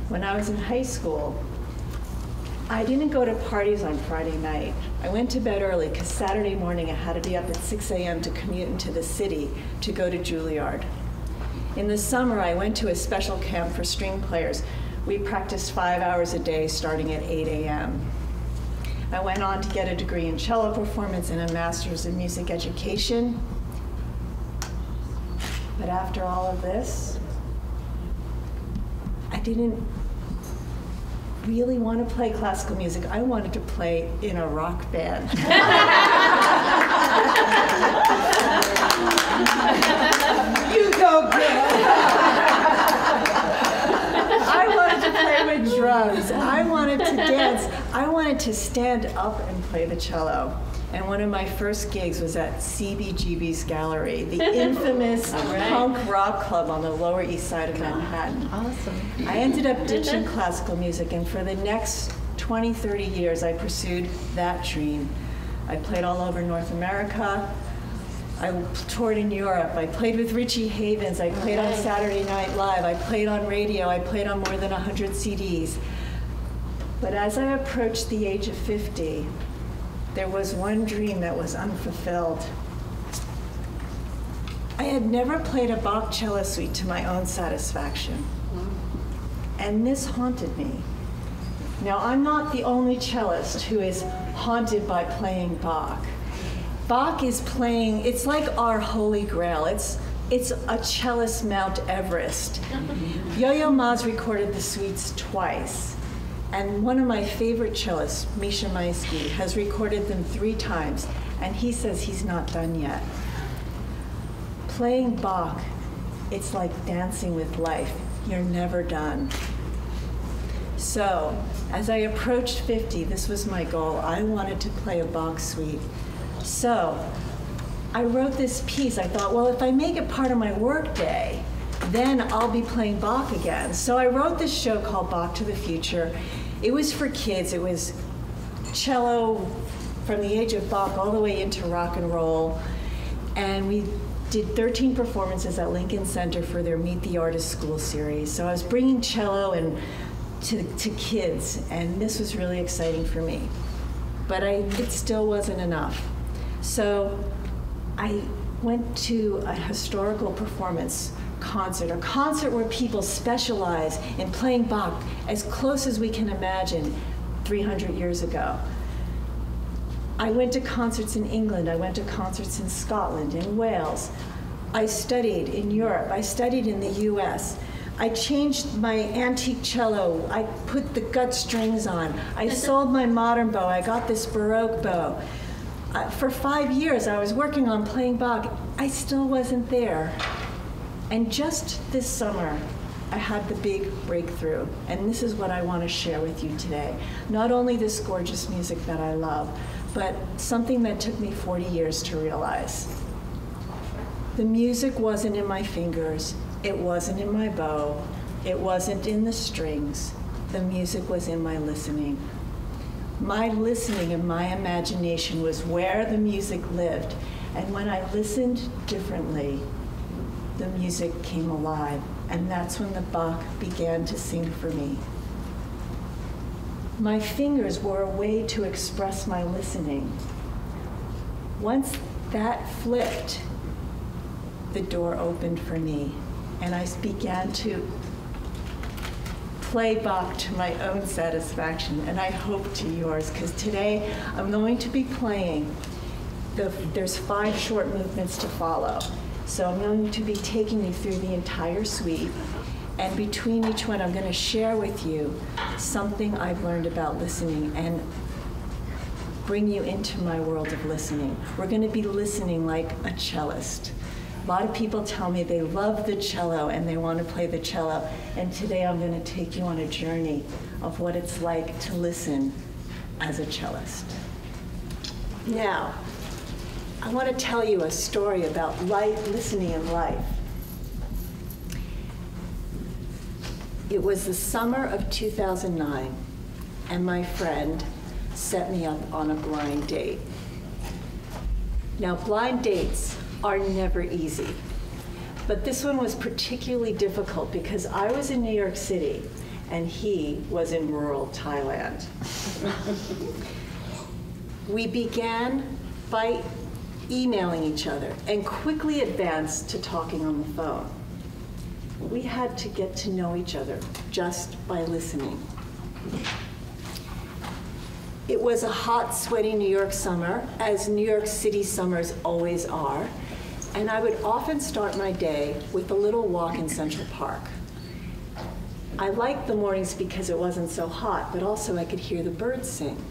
When I was in high school, I didn't go to parties on Friday night. I went to bed early because Saturday morning I had to be up at 6 a.m. to commute into the city to go to Juilliard. In the summer, I went to a special camp for string players. We practiced 5 hours a day starting at 8 a.m. I went on to get a degree in cello performance and a master's in music education. But after all of this, I didn't really want to play classical music. I wanted to play in a rock band. You go, girl. I wanted to play with drums. I wanted to dance. I wanted to stand up and play the cello. And one of my first gigs was at CBGB's Gallery, the infamous punk rock club on the Lower East Side of Manhattan. Awesome. I ended up ditching classical music, and for the next 20, 30 years, I pursued that dream. I played all over North America. I toured in Europe. I played with Richie Havens. I played on Saturday Night Live. I played on radio. I played on more than 100 CDs. But as I approached the age of 50, there was one dream that was unfulfilled. I had never played a Bach cello suite to my own satisfaction. And this haunted me. Now, I'm not the only cellist who is haunted by playing Bach. Bach is playing, it's like our holy grail. It's a cellist Mount Everest. Yo-Yo Ma's recorded the suites twice. And one of my favorite cellists, Misha Maisky, has recorded them 3 times, and he says he's not done yet. Playing Bach, it's like dancing with life. You're never done. So, as I approached 50, this was my goal. I wanted to play a Bach suite. So, I wrote this piece. I thought, well, if I make it part of my workday, then I'll be playing Bach again. So I wrote this show called Bach to the Future. It was for kids. It was cello from the age of Bach all the way into rock and roll. And we did 13 performances at Lincoln Center for their Meet the Artist School series. So I was bringing cello to kids, and this was really exciting for me. But it still wasn't enough. So I went to a historical performance concert, a concert where people specialize in playing Bach as close as we can imagine 300 years ago. I went to concerts in England, I went to concerts in Scotland, in Wales. I studied in Europe, I studied in the US. I changed my antique cello, I put the gut strings on. I sold my modern bow, I got this Baroque bow. For 5 years I was working on playing Bach. I still wasn't there. And just this summer, I had the big breakthrough, and this is what I want to share with you today. Not only this gorgeous music that I love, but something that took me 40 years to realize. The music wasn't in my fingers, it wasn't in my bow, it wasn't in the strings. The music was in my listening. My listening and my imagination was where the music lived, and when I listened differently, the music came alive, and that's when the Bach began to sing for me. My fingers were a way to express my listening. Once that flipped, the door opened for me, and I began to play Bach to my own satisfaction, and I hope to yours, because today I'm going to be playing, there's 5 short movements to follow. So I'm going to be taking you through the entire suite, and between each one I'm going to share with you something I've learned about listening and bring you into my world of listening. We're going to be listening like a cellist. A lot of people tell me they love the cello and they want to play the cello, and today I'm going to take you on a journey of what it's like to listen as a cellist. Now, I want to tell you a story about listening in life. It was the summer of 2009, and my friend set me up on a blind date. Now, blind dates are never easy, but this one was particularly difficult because I was in New York City, and he was in rural Thailand. We began by emailing each other and quickly advanced to talking on the phone. We had to get to know each other just by listening. It was a hot, sweaty New York summer, as New York City summers always are, and I would often start my day with a little walk in Central Park. I liked the mornings because it wasn't so hot, but also I could hear the birds sing.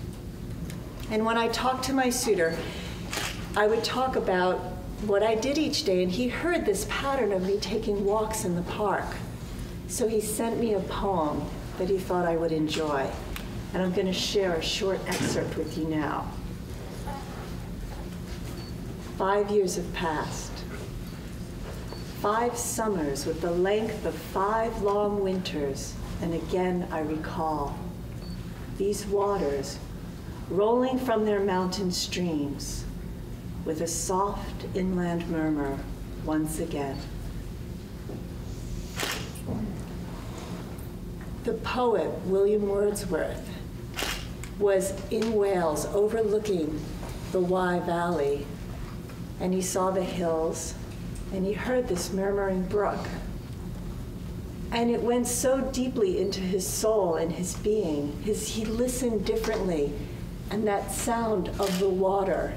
And when I talked to my suitor, I would talk about what I did each day, and he heard this pattern of me taking walks in the park. So he sent me a poem that he thought I would enjoy, and I'm going to share a short excerpt with you now. 5 years have passed. 5 summers with the length of 5 long winters, and again I recall these waters rolling from their mountain streams with a soft inland murmur once again. The poet William Wordsworth was in Wales overlooking the Wye Valley, and he saw the hills, and he heard this murmuring brook. And it went so deeply into his soul and his being. He listened differently, and that sound of the water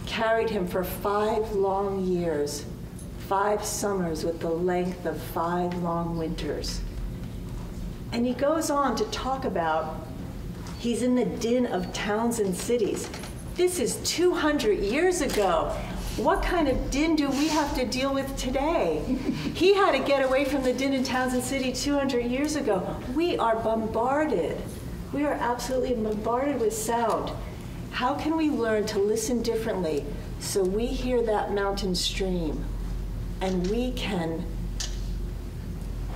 carried him for 5 long years, 5 summers with the length of 5 long winters. And he goes on to talk about he's in the din of towns and cities. This is 200 years ago. What kind of din do we have to deal with today? He had to get away from the din in towns and cities 200 years ago. We are bombarded. We are absolutely bombarded with sound. How can we learn to listen differently so we hear that mountain stream and we can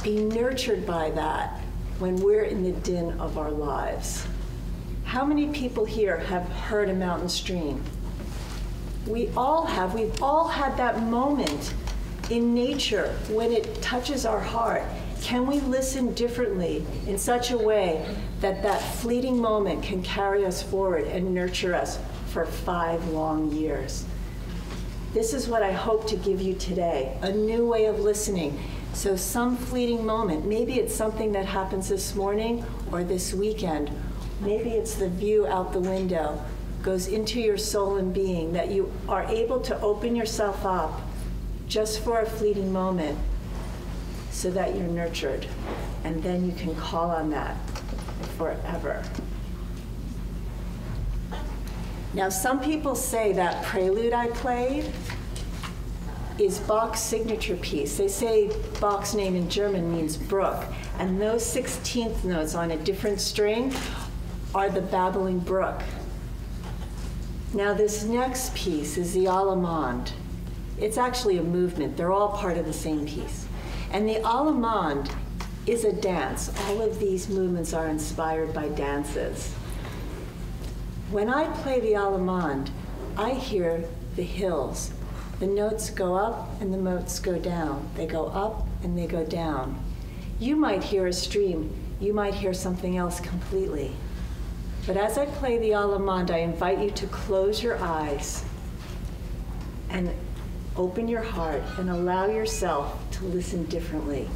be nurtured by that when we're in the din of our lives? How many people here have heard a mountain stream? We all have. We've all had that moment in nature when it touches our heart. Can we listen differently in such a way that that fleeting moment can carry us forward and nurture us for 5 long years? This is what I hope to give you today, a new way of listening. So some fleeting moment, maybe it's something that happens this morning or this weekend, maybe it's the view out the window, goes into your soul and being, that you are able to open yourself up just for a fleeting moment so that you're nurtured, and then you can call on that forever. Now, some people say that prelude I played is Bach's signature piece. They say Bach's name in German means brook, and those 16th notes on a different string are the babbling brook. Now, this next piece is the Allemande. It's actually a movement. They're all part of the same piece. And the Allemande is a dance. All of these movements are inspired by dances. When I play the Allemande, I hear the hills. The notes go up and the notes go down. They go up and they go down. You might hear a stream. You might hear something else completely. But as I play the Allemande, I invite you to close your eyes and open your heart and allow yourself to listen differently.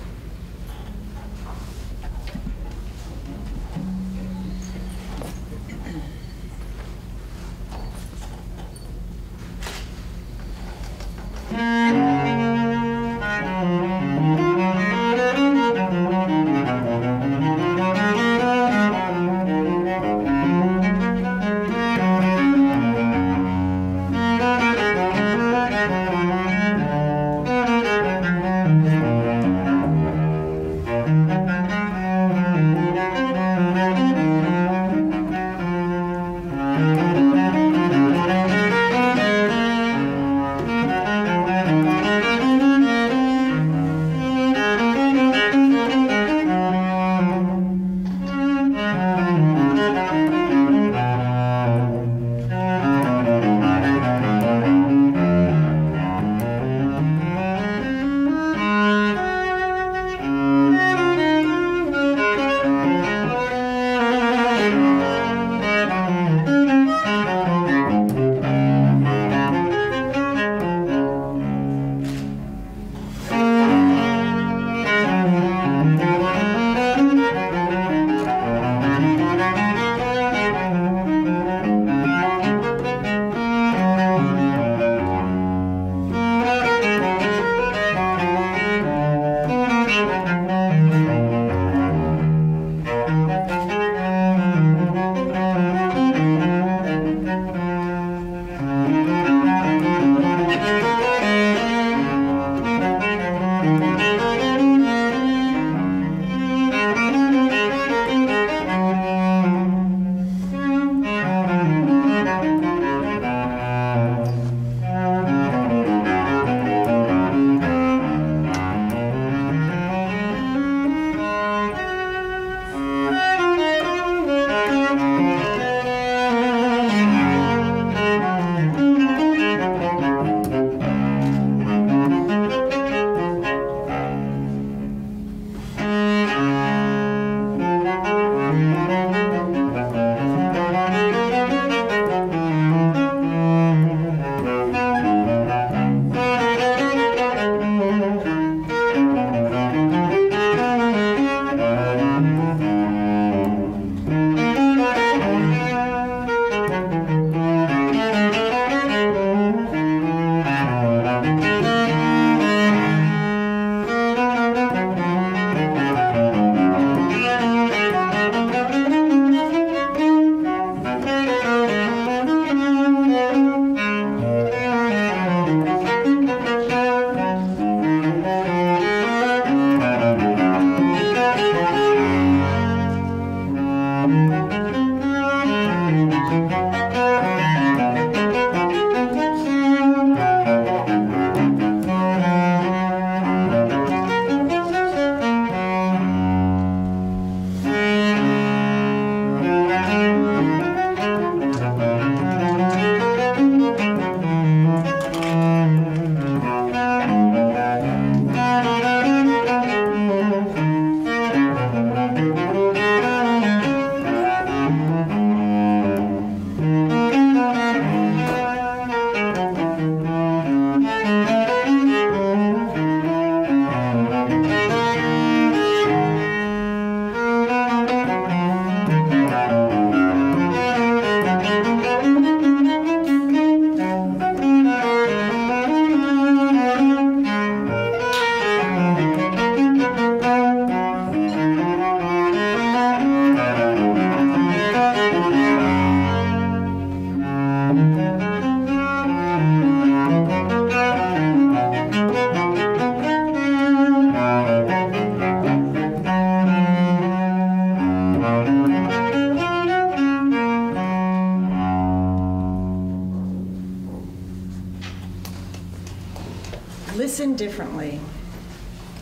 differently.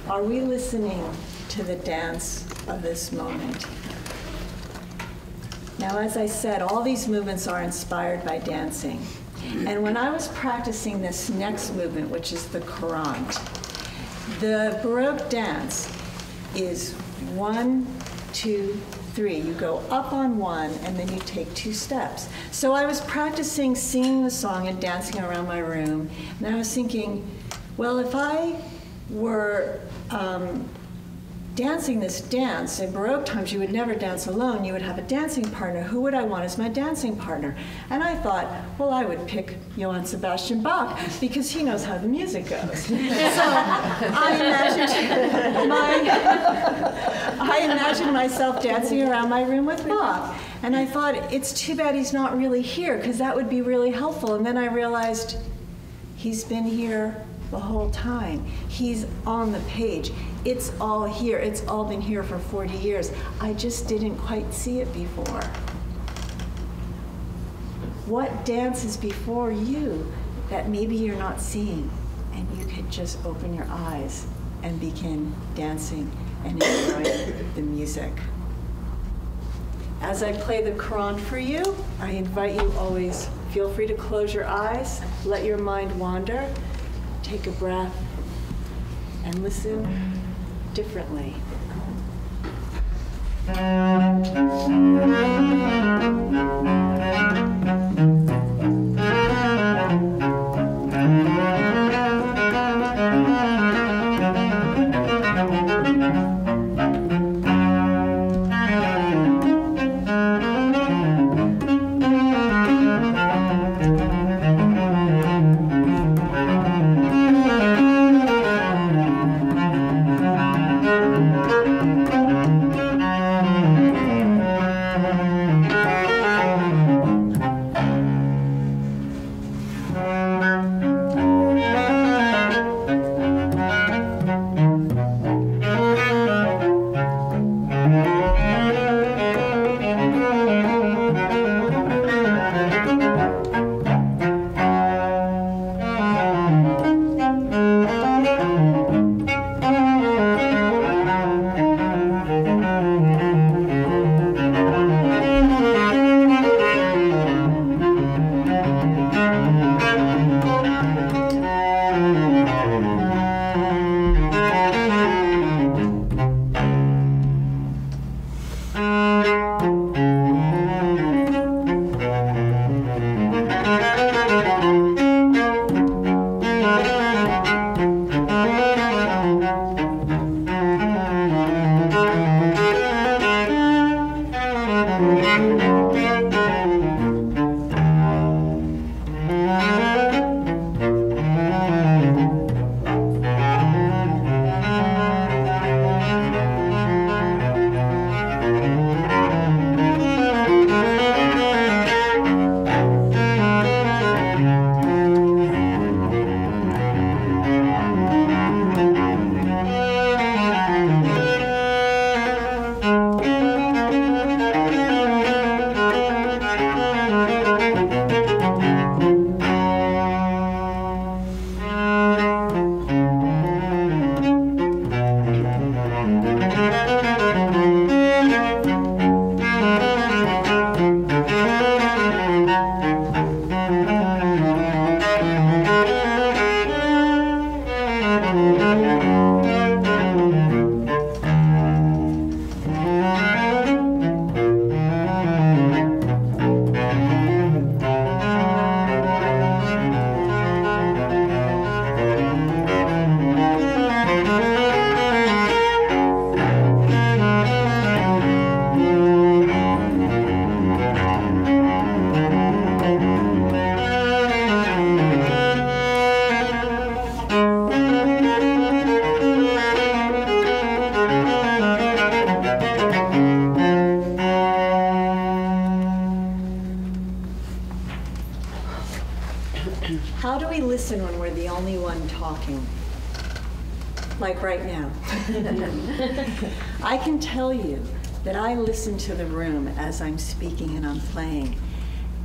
Are we listening to the dance of this moment? Now, as I said, all these movements are inspired by dancing. And when I was practicing this next movement, which is the courant, the Baroque dance is 1, 2, 3. You go up on 1, and then you take 2 steps. So I was practicing singing the song and dancing around my room, and I was thinking, well, if I were dancing this dance, in Baroque times you would never dance alone, you would have a dancing partner. Who would I want as my dancing partner? And I thought, well, I would pick Johann Sebastian Bach because he knows how the music goes. So I imagined myself dancing around my room with Bach. And I thought, it's too bad he's not really here because that would be really helpful. And then I realized he's been here the whole time. He's on the page. It's all here. It's all been here for 40 years. I just didn't quite see it before. What dance is before you that maybe you're not seeing? And you could just open your eyes and begin dancing and enjoying the music. As I play the courant for you, I invite you always, feel free to close your eyes, let your mind wander, take a breath, and listen differently. How do we listen when we're the only one talking? Like right now. I can tell you that I listen to the room as I'm speaking and I'm playing.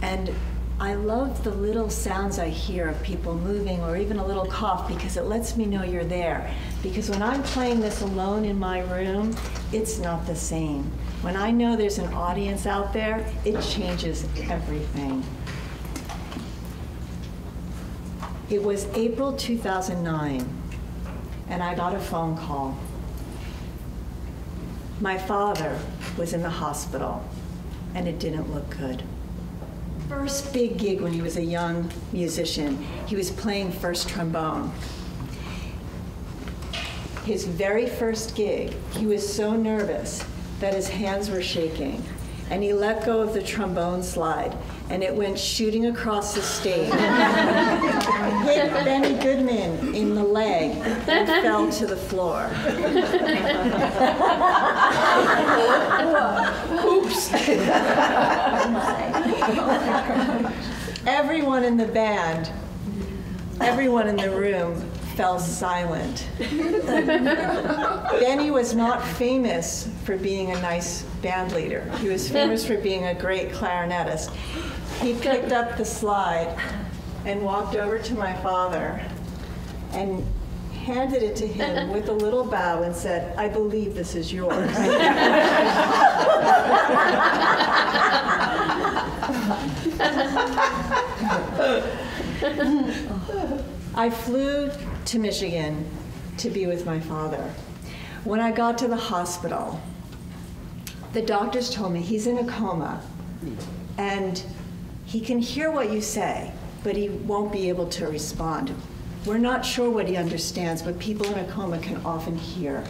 And I love the little sounds I hear of people moving or even a little cough because it lets me know you're there. Because when I'm playing this alone in my room, it's not the same. When I know there's an audience out there, it changes everything. It was April 2009, and I got a phone call. My father was in the hospital, and it didn't look good. First big gig when he was a young musician, he was playing first trombone. His very first gig, he was so nervous that his hands were shaking, and he let go of the trombone slide, and it went shooting across the stage, hit Benny Goodman in the leg, and fell to the floor. Oops. Everyone in the band, everyone in the room fell silent. Benny was not famous for being a nice band leader. He was famous for being a great clarinetist. He picked up the slide and walked over to my father and handed it to him with a little bow and said, "I believe this is yours." I flew to Michigan to be with my father. When I got to the hospital, the doctors told me he's in a coma and he can hear what you say, but he won't be able to respond. We're not sure what he understands, but people in a coma can often hear.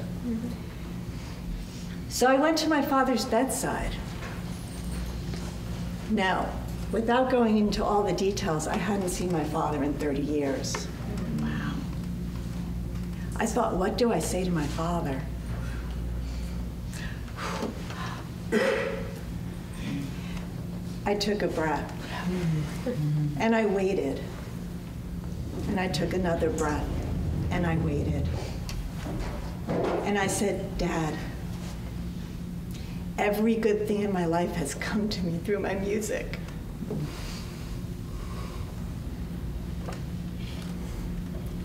So I went to my father's bedside. Now, without going into all the details, I hadn't seen my father in 30 years. Wow. I thought, what do I say to my father? I took a breath, and I waited. And I took another breath, and I waited. And I said, "Dad, every good thing in my life has come to me through my music.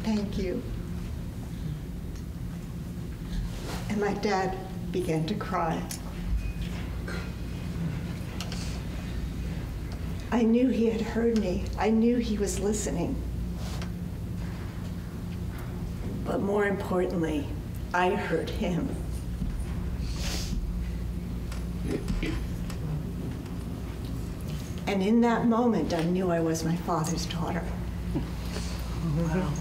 Thank you." And my dad began to cry. I knew he had heard me. I knew he was listening. But more importantly, I heard him. And in that moment, I knew I was my father's daughter. Wow.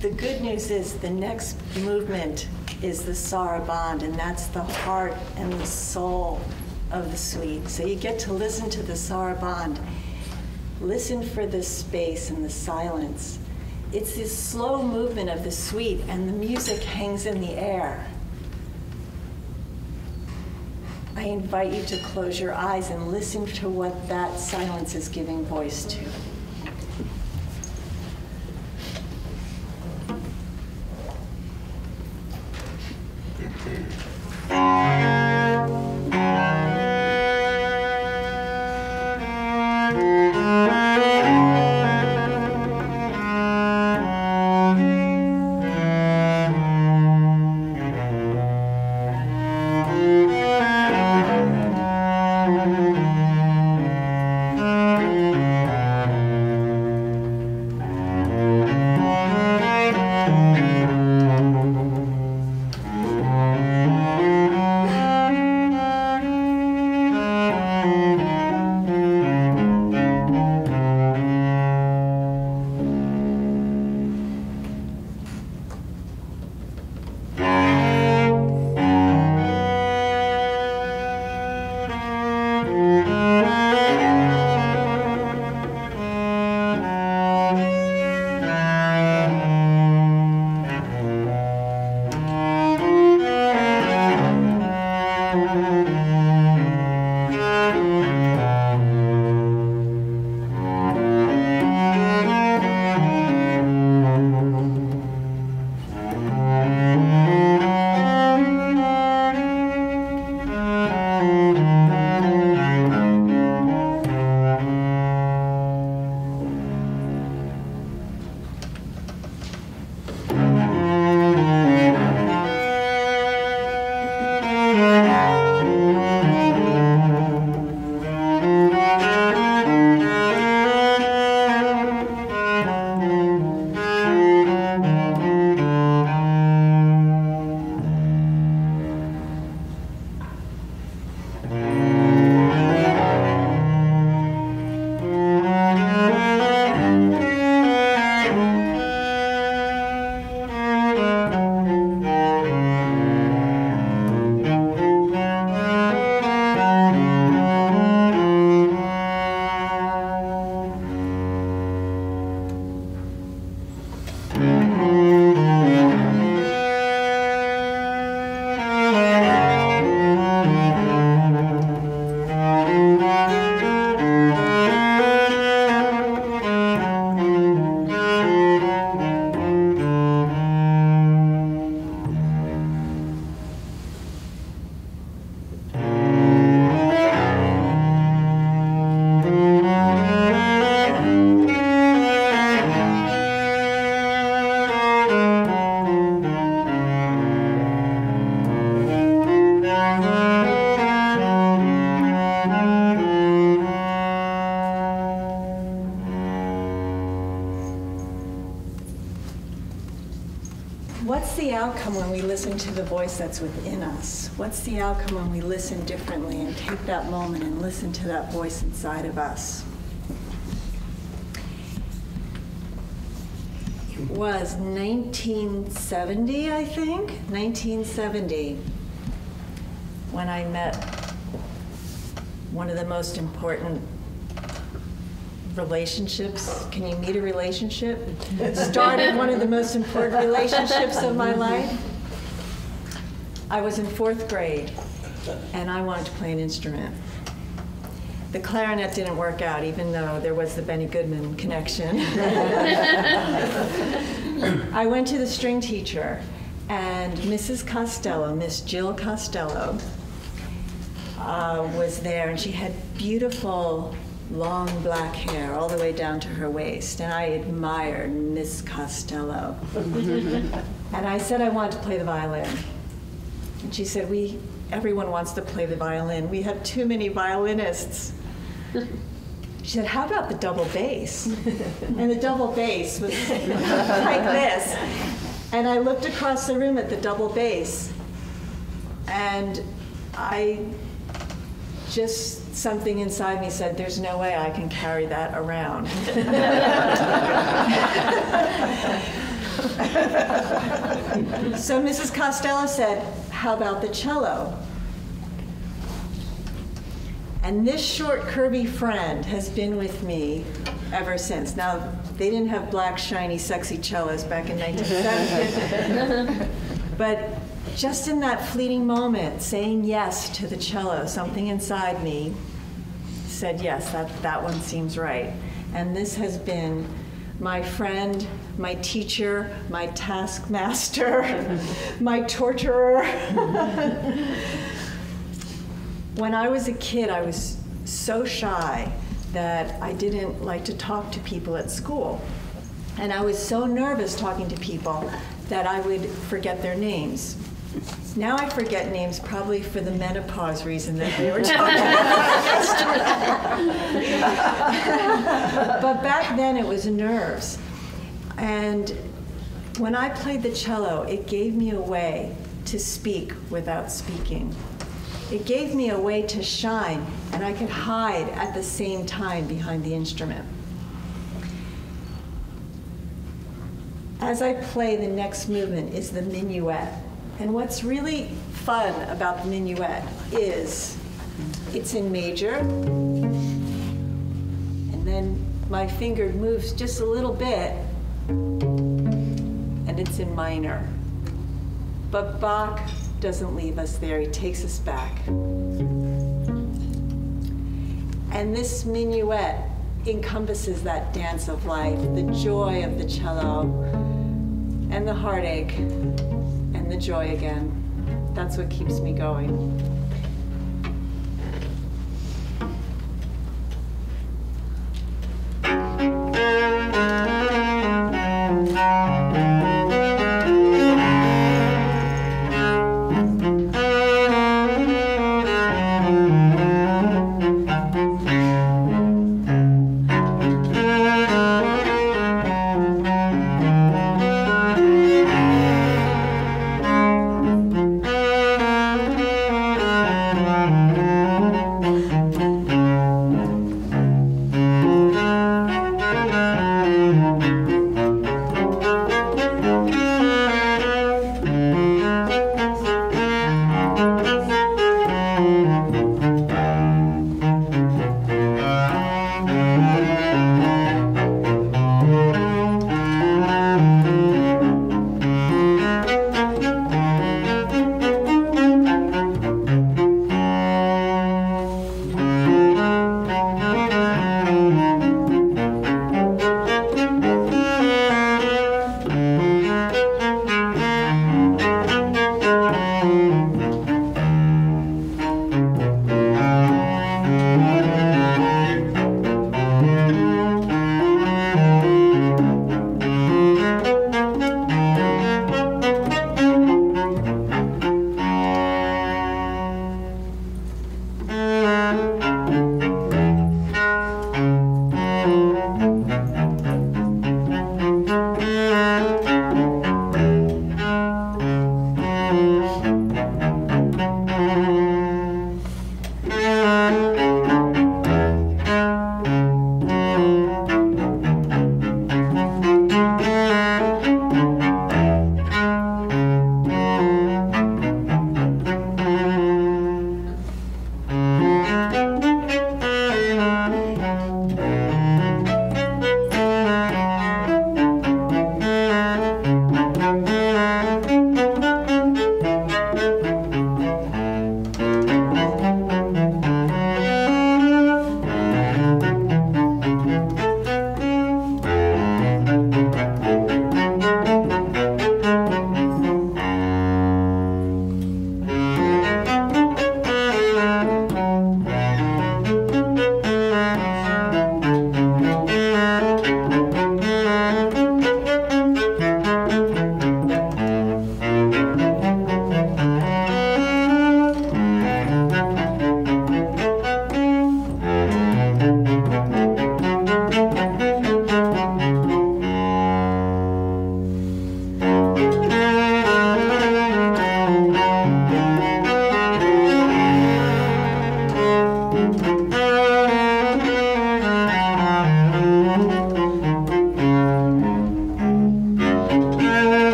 The good news is the next movement is the saraband, and that's the heart and the soul of the suite. So you get to listen to the saraband. Listen for the space and the silence. It's this slow movement of the suite, and the music hangs in the air. I invite you to close your eyes and listen to what that silence is giving voice to. What's the outcome when we listen to the voice that's within us? What's the outcome when we listen differently and take that moment and listen to that voice inside of us? It was 1970, I think, 1970, when I met one of the most important relationships. Can you meet a relationship? Started one of the most important relationships of my life. I was in 4th grade, and I wanted to play an instrument. The clarinet didn't work out, even though there was the Benny Goodman connection. I went to the string teacher, and Mrs. Costello, Miss Jill Costello, was there, and she had beautiful long black hair all the way down to her waist, and I admired Miss Costello. And I said I wanted to play the violin. And she said, everyone wants to play the violin. We have too many violinists. She said, how about the double bass? And the double bass was like this. And I looked across the room at the double bass, and something inside me said, there's no way I can carry that around. So Mrs. Costello said, how about the cello? And this short, curvy friend has been with me ever since. Now, they didn't have black, shiny, sexy cellos back in 1970. But just in that fleeting moment, saying yes to the cello, something inside me said, yes, that one seems right. And this has been my friend, my teacher, my taskmaster, my torturer. When I was a kid, I was so shy that I didn't like to talk to people at school. And I was so nervous talking to people that I would forget their names. Now I forget names probably for the menopause reason that we were talking about yesterday. But back then it was nerves. And when I played the cello, it gave me a way to speak without speaking. It gave me a way to shine, and I could hide at the same time behind the instrument. As I play, the next movement is the minuet. And what's really fun about the minuet is it's in major, and then my finger moves just a little bit, and it's in minor. But Bach doesn't leave us there, he takes us back. And this minuet encompasses that dance of life, the joy of the cello, and the heartache, and the joy again. That's what keeps me going.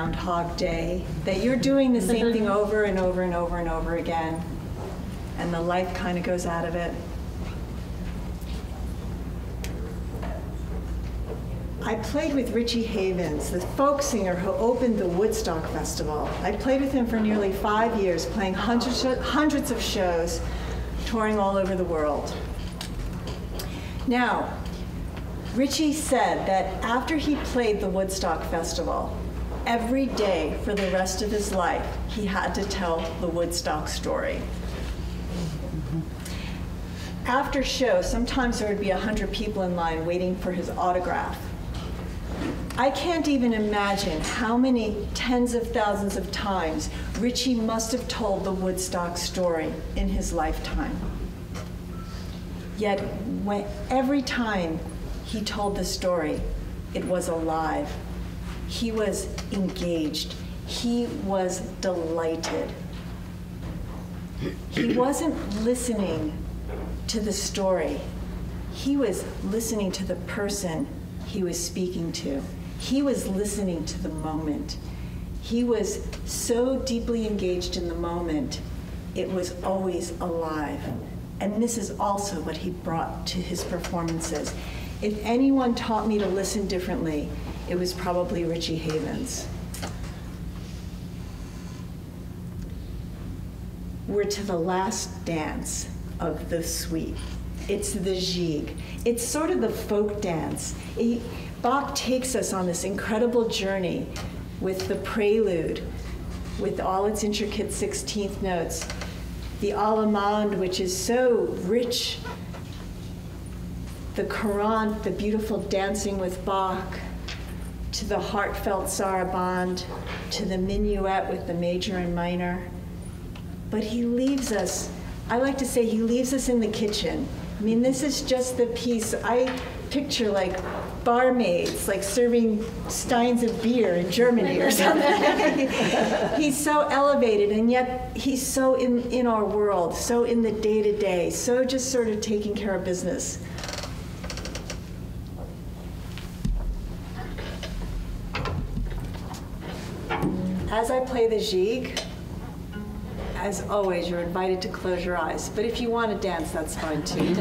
Groundhog Day, that you're doing the same thing over and over and over and over again, and the life kind of goes out of it. I played with Richie Havens, the folk singer who opened the Woodstock Festival. I played with him for nearly 5 years, playing hundreds of shows, touring all over the world. Now, Richie said that after he played the Woodstock Festival, every day for the rest of his life, he had to tell the Woodstock story. After shows, sometimes there would be 100 people in line waiting for his autograph. I can't even imagine how many tens of thousands of times Richie must have told the Woodstock story in his lifetime. Yet, every time he told the story, it was alive. He was engaged. He was delighted. He wasn't listening to the story. He was listening to the person he was speaking to. He was listening to the moment. He was so deeply engaged in the moment, it was always alive. And this is also what he brought to his performances. If anyone taught me to listen differently, it was probably Richie Havens. We're to the last dance of the suite. It's the Gigue. It's sort of the folk dance. Bach takes us on this incredible journey with the prelude, with all its intricate 16th notes, the Allemande, which is so rich, the Courante, the beautiful dancing with Bach, to the heartfelt sarabande, to the minuet with the major and minor. But he leaves us, I like to say he leaves us in the kitchen. I mean, this is just the piece. I picture like barmaids, like serving steins of beer in Germany or something. He's so elevated, and yet he's so in our world, so in the day-to-day, so just sort of taking care of business. As I play the Gigue, as always, you're invited to close your eyes. But if you want to dance, that's fine too.